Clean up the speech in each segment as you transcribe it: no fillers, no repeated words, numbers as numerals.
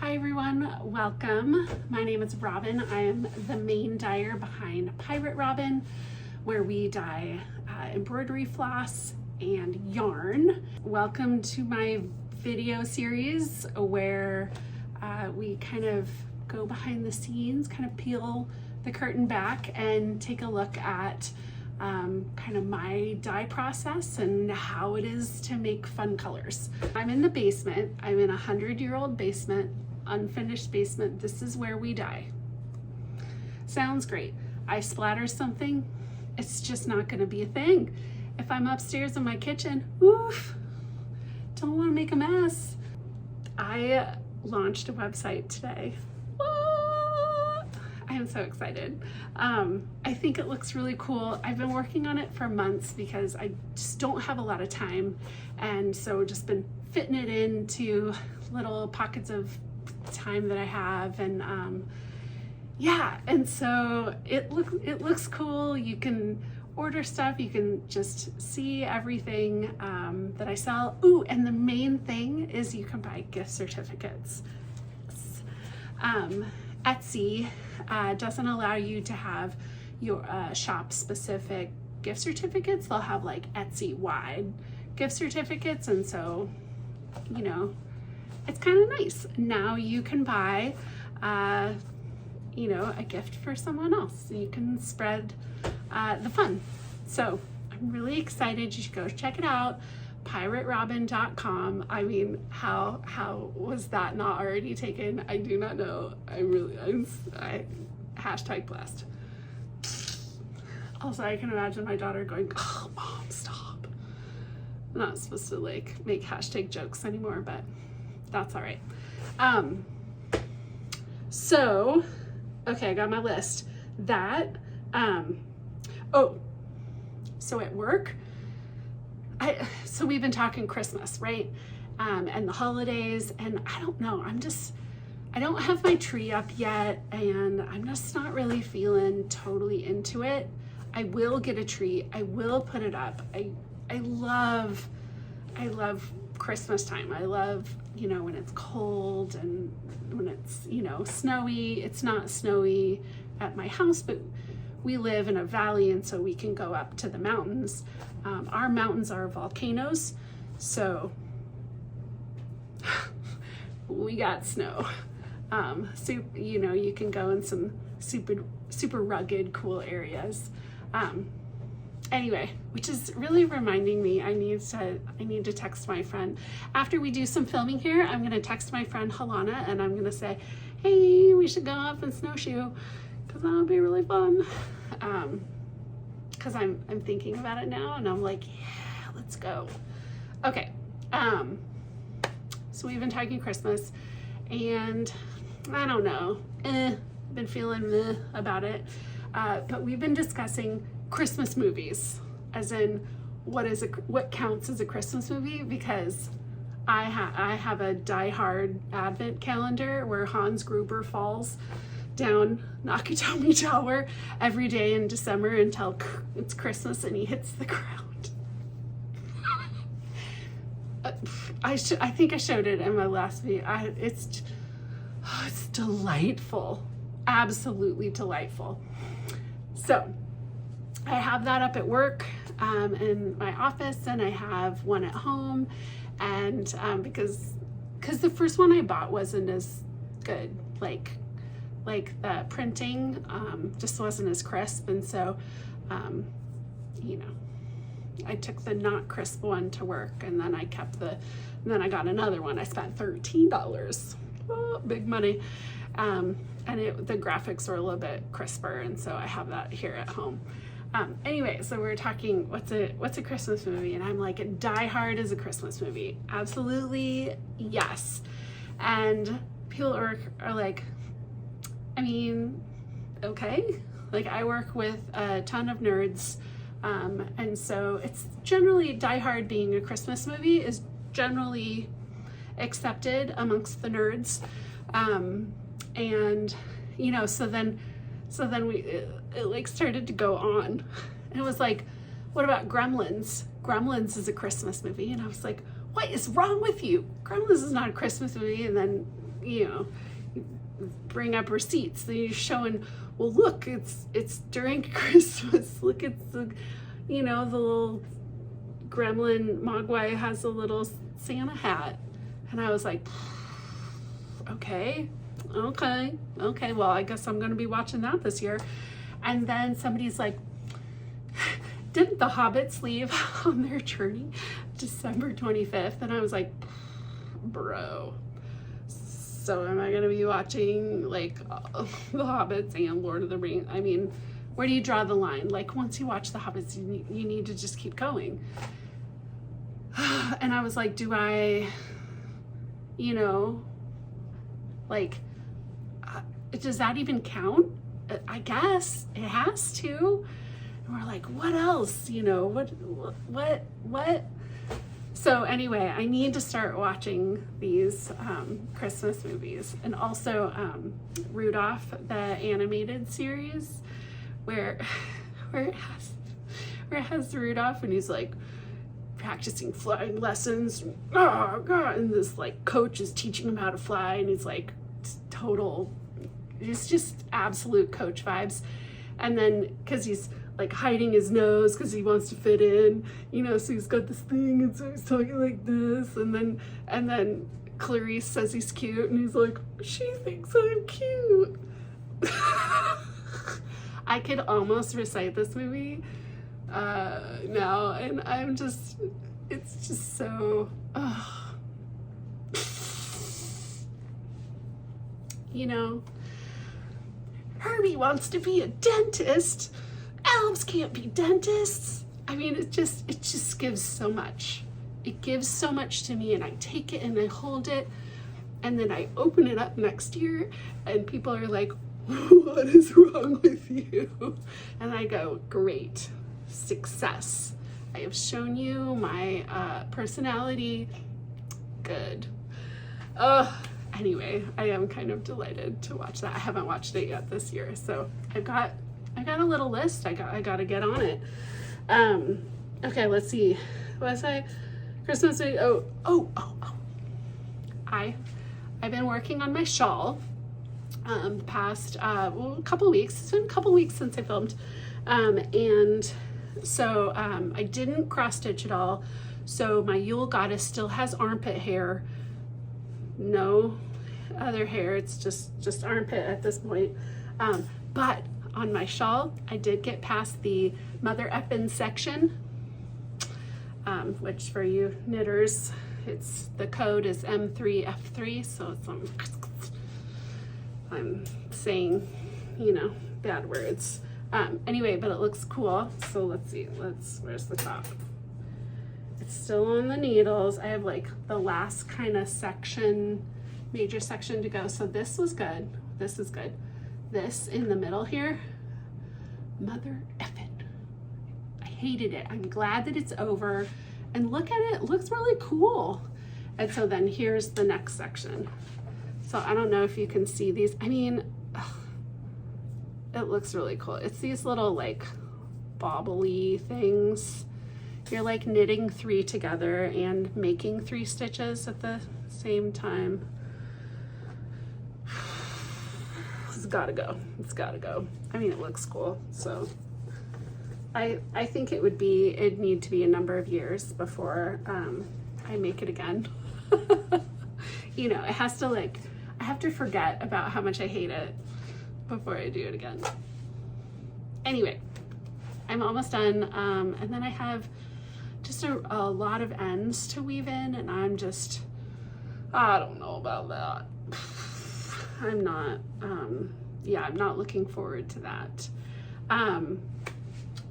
Hi everyone, welcome. My name is Robin. I am the main dyer behind Pirate Robin, where we dye embroidery floss and yarn. Welcome to my video series where we kind of go behind the scenes, kind of peel the curtain back and take a look at kind of my dye process and how it is to make fun colors. I'm in the basement. I'm in a 100-year-old basement, unfinished basement. This is where we dye. Sounds great. I splatter something, it's just not going to be a thing. If I'm upstairs in my kitchen, oof, don't want to make a mess. I launched a website today. I am so excited. I think it looks really cool. I've been working on it for months because I just don't have a lot of time, and so just been fitting it into little pockets of time that I have, and yeah, and so it looks cool. You can order stuff, you can just see everything that I sell. Ooh, and the main thing is you can buy gift certificates. Etsy doesn't allow you to have your shop specific gift certificates. They'll have like Etsy wide gift certificates, and so, you know, it's kind of nice. Now you can buy you know, a gift for someone else. You can spread the fun. So I'm really excited. You should go check it out. piraterobin.com. I mean, how was that not already taken? I do not know. I'm hashtag blessed. Also, I can imagine my daughter going, "Oh, mom, stop." I'm not supposed to like make hashtag jokes anymore, but that's all right. So, okay, I got my list. That, oh, so at work, so we've been talking Christmas, right? And the holidays, and I don't know, I don't have my tree up yet, and I'm just not really feeling totally into it. I will get a tree. I will put it up. I love Christmas time. I love, you know, when it's cold and when it's, you know, snowy. It's not snowy at my house, but we live in a valley, and so we can go up to the mountains. Our mountains are volcanoes, so we got snow. So, you know, you can go in some super rugged, cool areas. Anyway, which is really reminding me, I need to text my friend. After we do some filming here, I'm gonna text my friend Halana, and I'm gonna say, hey, we should go up and snowshoe, because that'll be really fun. Because I'm thinking about it now, and I'm like, yeah, let's go. Okay, so we've been talking Christmas, and I don't know, been feeling meh about it, but we've been discussing Christmas movies, as in what counts as a Christmas movie, because I have a die-hard advent calendar where Hans Gruber falls down Nakatomi Tower every day in December until it's Christmas and he hits the ground. I think I showed it in my last video. It's delightful, absolutely delightful. So I have that up at work, in my office, and I have one at home, and because the first one I bought wasn't as good, like the printing just wasn't as crisp, and so you know, I took the not crisp one to work, and then I kept and then I got another one. I spent $13. Oh, big money. And the graphics were a little bit crisper, and so I have that here at home. Anyway, so we're talking what's a Christmas movie, and I'm like, Die Hard is a Christmas movie. Absolutely, yes. And people are like, I mean, okay. Like, I work with a ton of nerds, and so it's generally, Die Hard being a Christmas movie is generally accepted amongst the nerds. And you know, so then it like started to go on, and it was like, what about Gremlins? Gremlins is a Christmas movie, and I was like, what is wrong with you? Gremlins is not a Christmas movie. And then, you know, bring up receipts. Then you're showing, well, look, it's during Christmas. Look, it's the, you know, the little gremlin Mogwai has a little Santa hat. And I was like, okay, well, I guess I'm gonna be watching that this year. And then somebody's like, didn't the hobbits leave on their journey December 25th? And I was like, bro, so am I gonna be watching like the Hobbits and Lord of the Rings? I mean, where do you draw the line? Like, once you watch the Hobbits, you need to just keep going. And I was like, do I, you know, like, does that even count? I guess it has to. And we're like, what else? You know, what? So anyway, I need to start watching these Christmas movies, and also Rudolph, the animated series, where it has Rudolph and he's like practicing flying lessons. Oh God! And this like coach is teaching him how to fly, and he's like total. It's just absolute coach vibes. And then because he's like hiding his nose because he wants to fit in, you know, so he's got this thing, and so he's talking like this, and then Clarice says he's cute, and he's like, she thinks I'm cute. I could almost recite this movie now, and it's just so, you know, Herbie wants to be a dentist. Elves can't be dentists. I mean, it just gives so much. It gives so much to me, and I take it and I hold it, and then I open it up next year, and people are like, what is wrong with you? And I go, great, success. I have shown you my personality. Good. Anyway, I am kind of delighted to watch that. I haven't watched it yet this year, so I got a little list. I got to get on it. Okay, let's see. Was I Christmas? I've been working on my shawl. The past a couple weeks. It's been a couple weeks since I filmed, and so I didn't cross stitch at all. So my Yule Goddess still has armpit hair. No other hair. It's just armpit at this point. But on my shawl, I did get past the mother effin section, which for you knitters, the code is M3F3, so I'm saying, you know, bad words. Anyway, but it looks cool. So let's see, where's the top? It's still on the needles. I have like the last kind of section, major section to go. So this was good. This is good. This in the middle here, mother effin'. I hated it. I'm glad that it's over. And look at it, it looks really cool. And so then here's the next section. So I don't know if you can see these. I mean, it looks really cool. It's these little like bobbly things. You're like knitting 3 together and making 3 stitches at the same time. It's gotta go. It's gotta go. I mean, it looks cool. So I think it'd need to be a number of years before I make it again. You know, it has to like, I have to forget about how much I hate it before I do it again. Anyway, I'm almost done. And then I have just a lot of ends to weave in, and I don't know about that. I'm not, I'm not looking forward to that.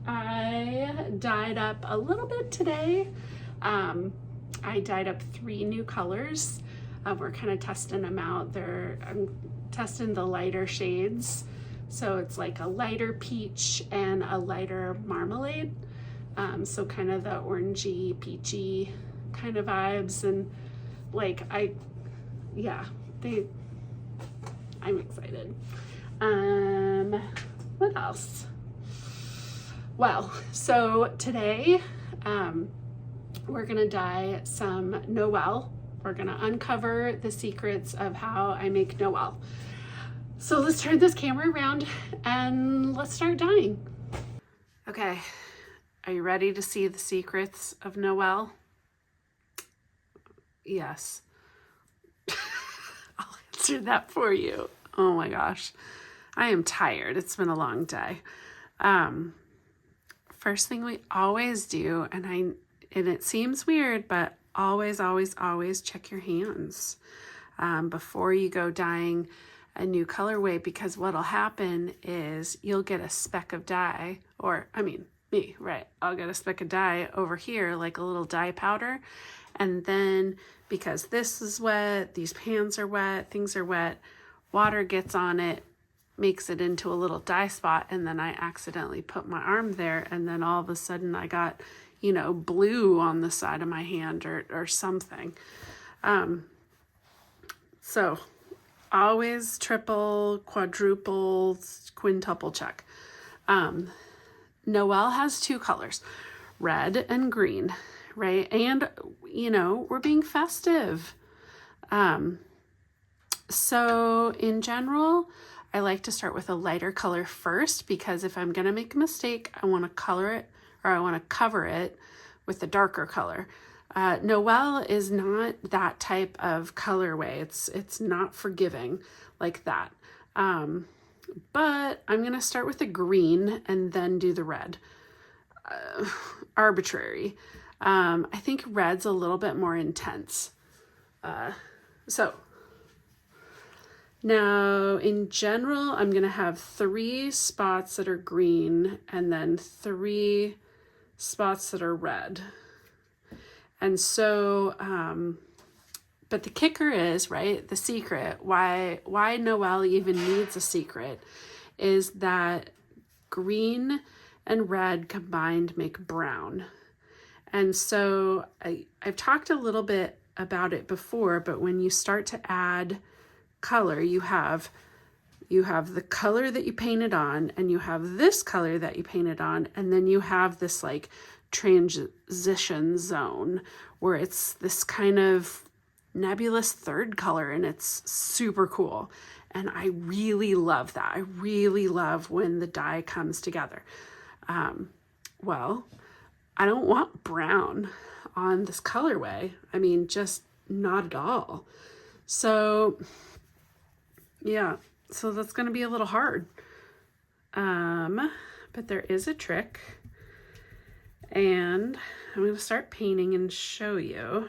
I dyed up a little bit today. I dyed up 3 new colors. We're kind of testing them out. I'm testing the lighter shades. So it's like a lighter peach and a lighter marmalade. So kind of the orangey, peachy kind of vibes. And like, I'm excited. What else? Well, so today, we're gonna dye some Noel We're gonna uncover the secrets of how I make Noel. So let's turn this camera around and let's start dyeing. Okay, are you ready to see the secrets of Noel? Yes. I'll answer that for you. Oh my gosh. I am tired. It's been a long day. First thing we always do, and it seems weird, but always check your hands before you go dyeing a new colorway, because what'll happen is you'll get a speck of dye, or me, right? I'll get a speck of dye over here, like a little dye powder. And then because this is wet, these pans are wet, things are wet, water gets on it, makes it into a little dye spot, and then I accidentally put my arm there, and then all of a sudden I got, blue on the side of my hand or something. So always triple, quadruple, quintuple check. Noel has two colors, red and green, right? And, we're being festive. So in general, I like to start with a lighter color first, because if I'm going to make a mistake, I want to color it, or I want to cover it with a darker color. Noel is not that type of colorway. It's not forgiving like that. But I'm going to start with the green and then do the red. Arbitrary. I think red's a little bit more intense. So now in general, I'm going to have 3 spots that are green and then 3 spots that are red. And so, but the kicker is, right, the secret, why Noel even needs a secret, is that green and red combined make brown. And so I've talked a little bit about it before, but when you start to add color, you have the color that you painted on, and you have this color that you painted on, and then you have this like transition zone where it's this kind of nebulous third color, and it's super cool. And I really love that. I really love when the dye comes together. Well, I don't want brown on this colorway. Just not at all. So yeah, so that's going to be a little hard. But there is a trick, and I'm going to start painting and show you.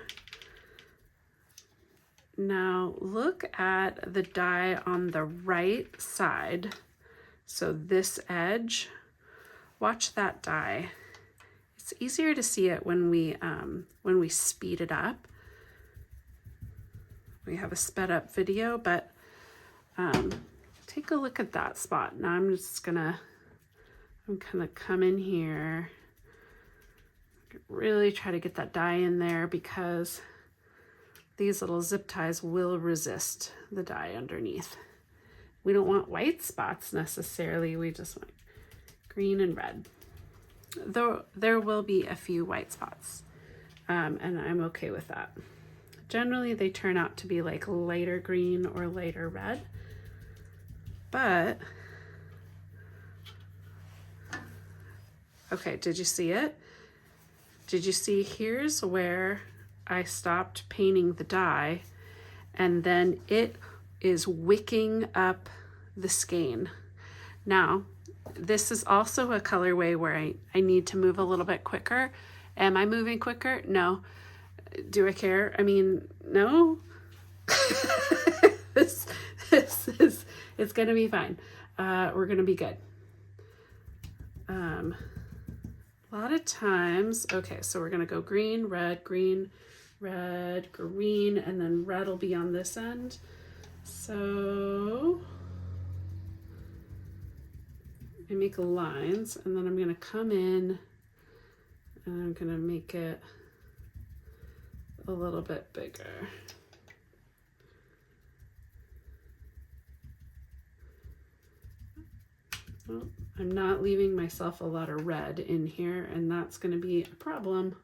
Now look at the dye on the right side. So this edge, watch that dye. It's easier to see it when we speed it up. We have a sped up video, but take a look at that spot. Now I'm gonna come in here, really try to get that dye in there, because these little zip ties will resist the dye underneath. We don't want white spots necessarily, we just want green and red. Though there will be a few white spots, and I'm okay with that. Generally, they turn out to be like lighter green or lighter red, but okay, did you see it? Did you see? Here's where I stopped painting the dye, and then it is wicking up the skein. Now, this is also a colorway where I need to move a little bit quicker. Am I moving quicker? No. Do I care? No. It's gonna be fine. We're gonna be good. A lot of times, okay, so we're gonna go green, red, green, red, green, and then red will be on this end. So I make lines, and then I'm gonna come in and I'm gonna make it a little bit bigger. Well, I'm not leaving myself a lot of red in here, and that's going to be a problem.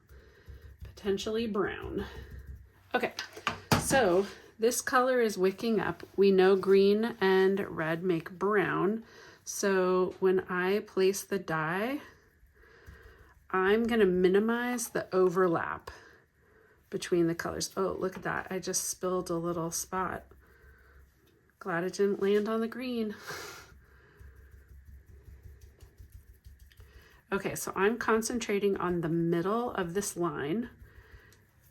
Potentially brown. Okay, So this color is wicking up. We know green and red make brown. So when I place the dye, I'm gonna minimize the overlap between the colors. Oh, look at that. I just spilled a little spot. Glad it didn't land on the green. Okay, so I'm concentrating on the middle of this line,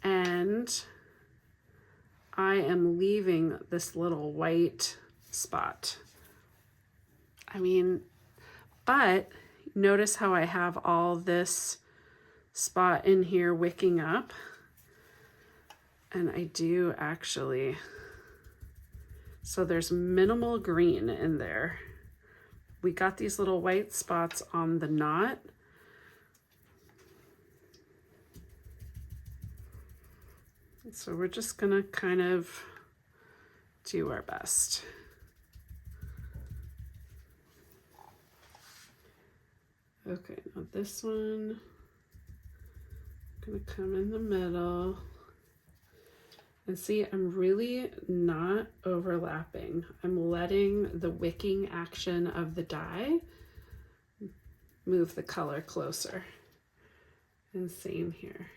and I am leaving this little white spot. I mean, but notice how I have all this spot in here wicking up. And I do actually, so there's minimal green in there. We got these little white spots on the knot. So we're just gonna kind of do our best. Okay, now this one, I'm gonna come in the middle. And see, I'm really not overlapping. I'm letting the wicking action of the dye move the color closer. And same here.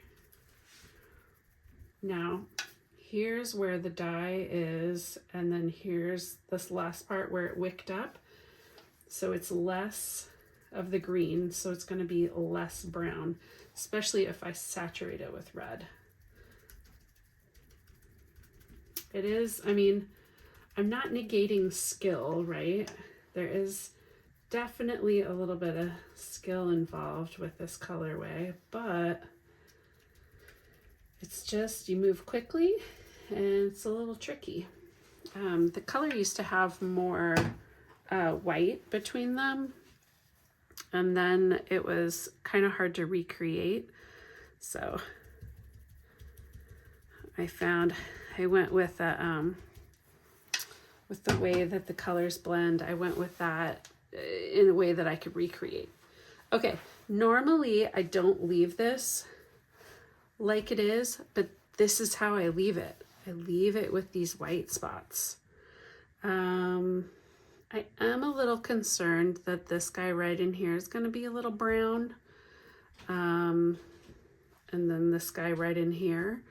Now, here's where the dye is, and then here's this last part where it wicked up. So it's less of the green, so it's gonna be less brown, especially if I saturate it with red. It is, I mean, I'm not negating skill, right? There is definitely a little bit of skill involved with this colorway, but it's just, you move quickly and it's a little tricky. The color used to have more white between them, and then it was kind of hard to recreate. So I went with the way that the colors blend. I went with that in a way that I could recreate. Okay, normally I don't leave this like it is, but this is how I leave it. I leave it with these white spots. I am a little concerned that this guy right in here is going to be a little brown. And then this guy right in here.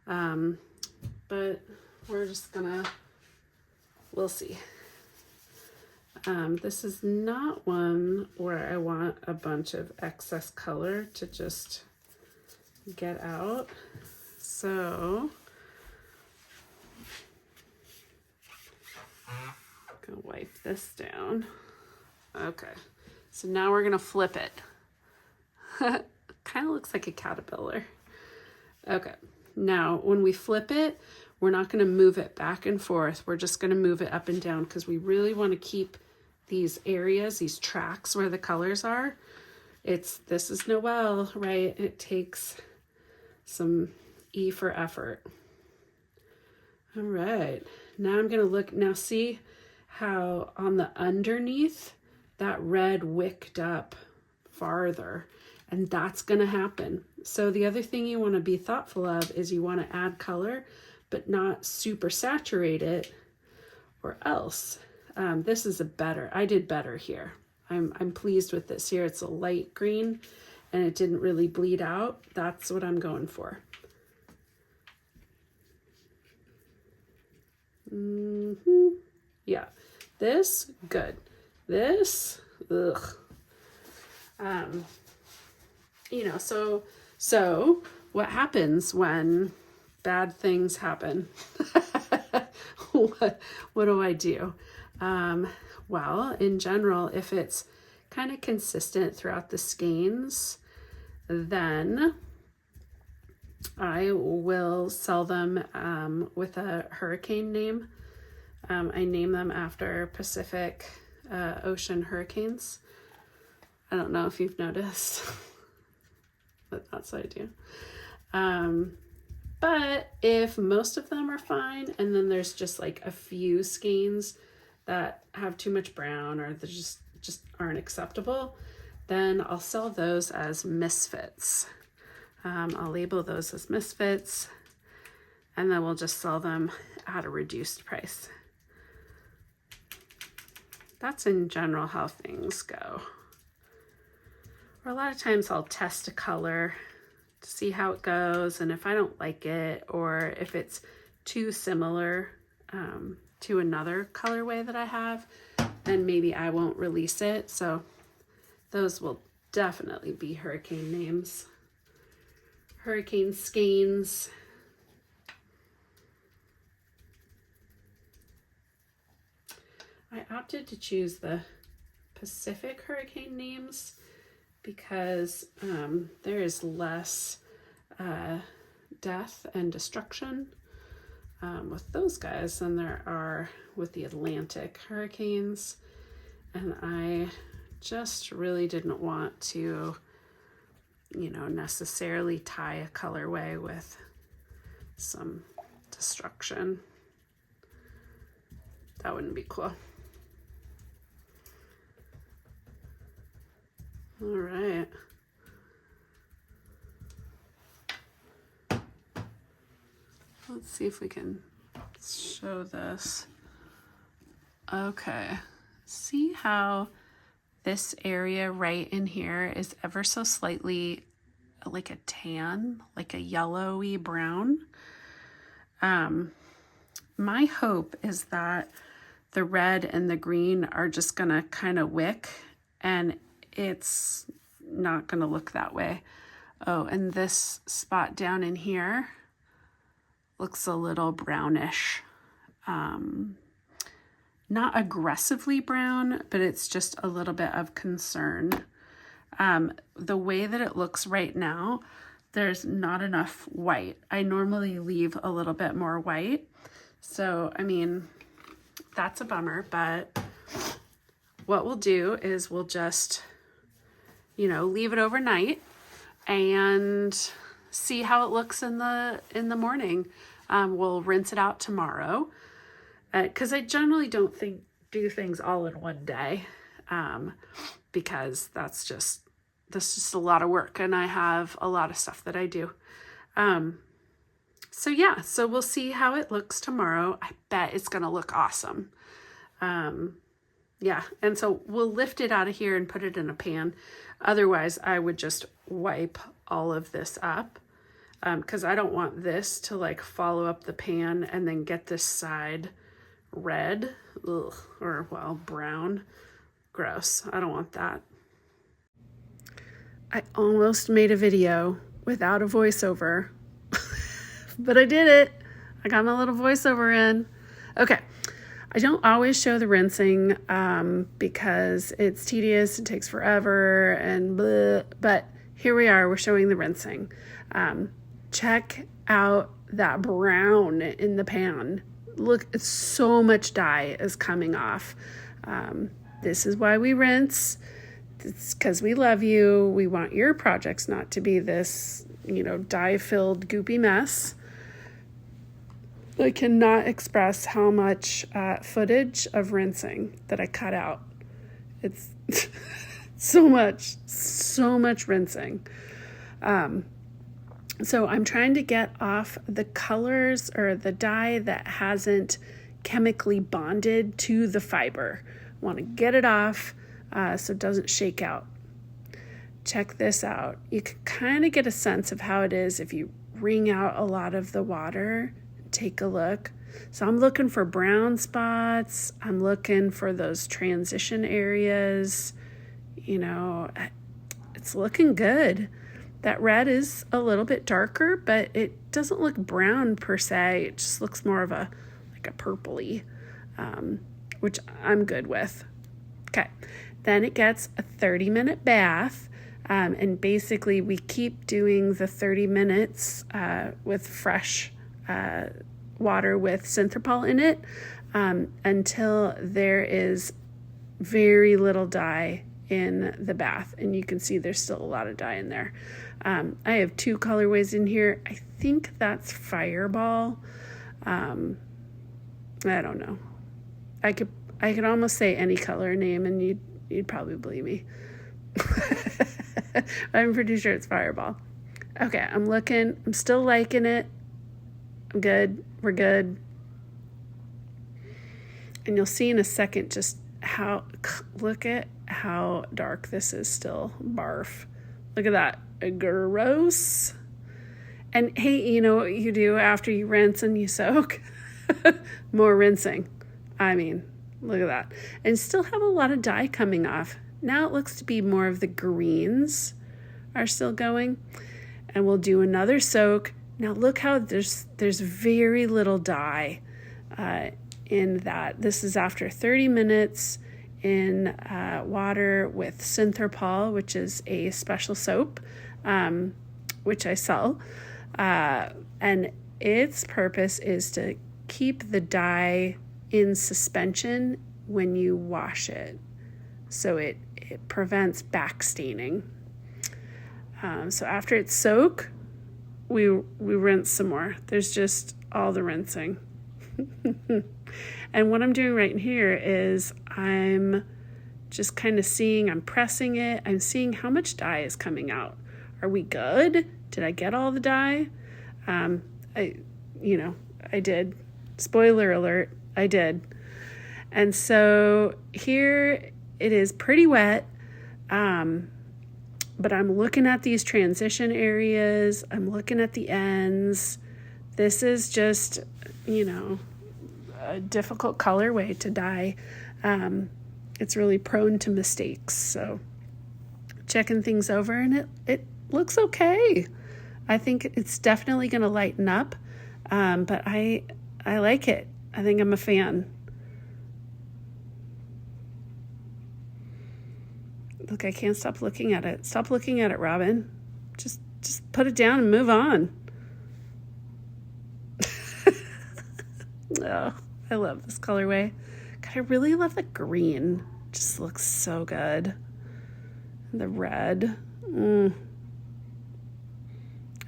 But we're just gonna, we'll see. This is not one where I want a bunch of excess color to just get out. So I'm gonna wipe this down. Okay, so now we're gonna flip it. Kind of looks like a caterpillar. Okay, now when we flip it, we're not going to move it back and forth. We're just going to move it up and down because we really want to keep these areas, these tracks where the colors are. This is Noel, right? It takes some E for effort. All right, now I'm going to look, now see how on the underneath that red wicked up farther, and that's going to happen. So the other thing you want to be thoughtful of is you want to add color, but not super saturate it, or else. This is I did better here. I'm pleased with this here. It's a light green and it didn't really bleed out. That's what I'm going for. Yeah, this, good. This, ugh. You know, so what happens when bad things happen? What do I do? Well, in general, if it's kind of consistent throughout the skeins, then I will sell them with a hurricane name. I name them after Pacific Ocean hurricanes. I don't know if you've noticed, but that's what I do. But if most of them are fine, and then there's just like a few skeins that have too much brown or they just aren't acceptable, then I'll sell those as misfits. I'll label those as misfits. and then we'll just sell them at a reduced price. That's in general how things go. Or a lot of times I'll test a color to see how it goes, and if I don't like it, or if it's too similar to another colorway that I have, then maybe I won't release it. So those will definitely be hurricane names. Hurricane skeins. I opted to choose the Pacific hurricane names because there is less death and destruction with those guys than there are with the Atlantic hurricanes. And I just really didn't want to, you know, necessarily tie a colorway with some destruction. That wouldn't be cool. All right. Let's see if we can show this. Okay. See how this area right in here is ever so slightly like a tan, like a yellowy brown? My hope is that the red and the green are just gonna kind of wick, and it's not gonna look that way. Oh, and this spot down in here looks a little brownish. Not aggressively brown, but it's just a little bit of concern. The way that it looks right now, there's not enough white. I normally leave a little bit more white. So, I mean, that's a bummer, but what we'll do is we'll just, you know, leave it overnight and see how it looks in the morning. We'll rinse it out tomorrow because I generally don't do things all in one day because that's just a lot of work, and I have a lot of stuff that I do. So yeah, so we'll see how it looks tomorrow. I bet it's gonna look awesome. Yeah, and so we'll lift it out of here and put it in a pan. Otherwise, I would just wipe all of this up because I don't want this to like follow up the pan and then get this side red, or well, brown. Gross. I don't want that. I almost made a video without a voiceover, but I did it. I got my little voiceover in. Okay. I don't always show the rinsing because it's tedious, it takes forever, and blah, but here we are, we're showing the rinsing. Check out that brown in the pan. Look, it's so much dye is coming off. This is why we rinse. It's because we love you. We want your projects not to be this, you know, dye-filled goopy mess. I cannot express how much footage of rinsing that I cut out. It's so much rinsing. So I'm trying to get off the colors or the dye that hasn't chemically bonded to the fiber. I want to get it off so it doesn't shake out. Check this out. You can kind of get a sense of how it is if you wring out a lot of the water. Take a look. So I'm looking for brown spots. I'm looking for those transition areas. You know, it's looking good. That red is a little bit darker, but it doesn't look brown per se. It just looks more of like a purpley, which I'm good with. Okay. Then it gets a 30-minute bath. And basically we keep doing the 30 minutes with fresh water with synthropol in it until there is very little dye in the bath, and you can see there's still a lot of dye in there. I have 2 colorways in here. I think that's Fireball. I don't know. I could almost say any color name and you'd probably believe me. I'm pretty sure it's Fireball. Okay, I'm looking. I'm still liking it. I'm good. We're good. And you'll see in a second just look at how dark this is still. Barf. Look at that. Gross. And hey, you know what you do after you rinse and you soak? More rinsing. I mean, look at that. And still have a lot of dye coming off. Now it looks to be more of the greens are still going. And we'll do another soak. Now look how there's very little dye in that. This is after 30 minutes in water with Synthropol, which is a special soap, which I sell. And its purpose is to keep the dye in suspension when you wash it. So it prevents back staining. So after it's soak, we rinse some more. There's just all the rinsing. And what I'm doing right here is I'm just kind of seeing, I'm pressing it. I'm seeing how much dye is coming out. Are we good? Did I get all the dye? I did. Spoiler alert, I did. And so here it is pretty wet. But I'm looking at these transition areas. I'm looking at the ends. This is just, a difficult colorway to dye. It's really prone to mistakes. So checking things over, and it looks okay. I think it's definitely going to lighten up. But I like it. I think I'm a fan. Look, I can't stop looking at it. Stop looking at it, Robin. Just put it down and move on. Oh, I love this colorway. God, I really love the green. Just looks so good. And the red.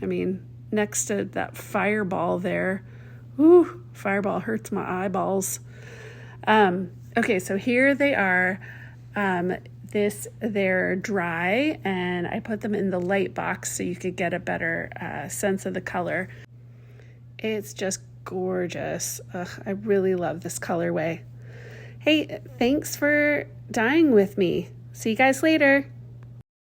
I mean, next to that fireball there. Ooh, fireball hurts my eyeballs. Okay, so here they are. They're dry, and I put them in the light box so you could get a better sense of the color. It's just gorgeous. Ugh, I really love this colorway. Hey, thanks for dyeing with me. See you guys later.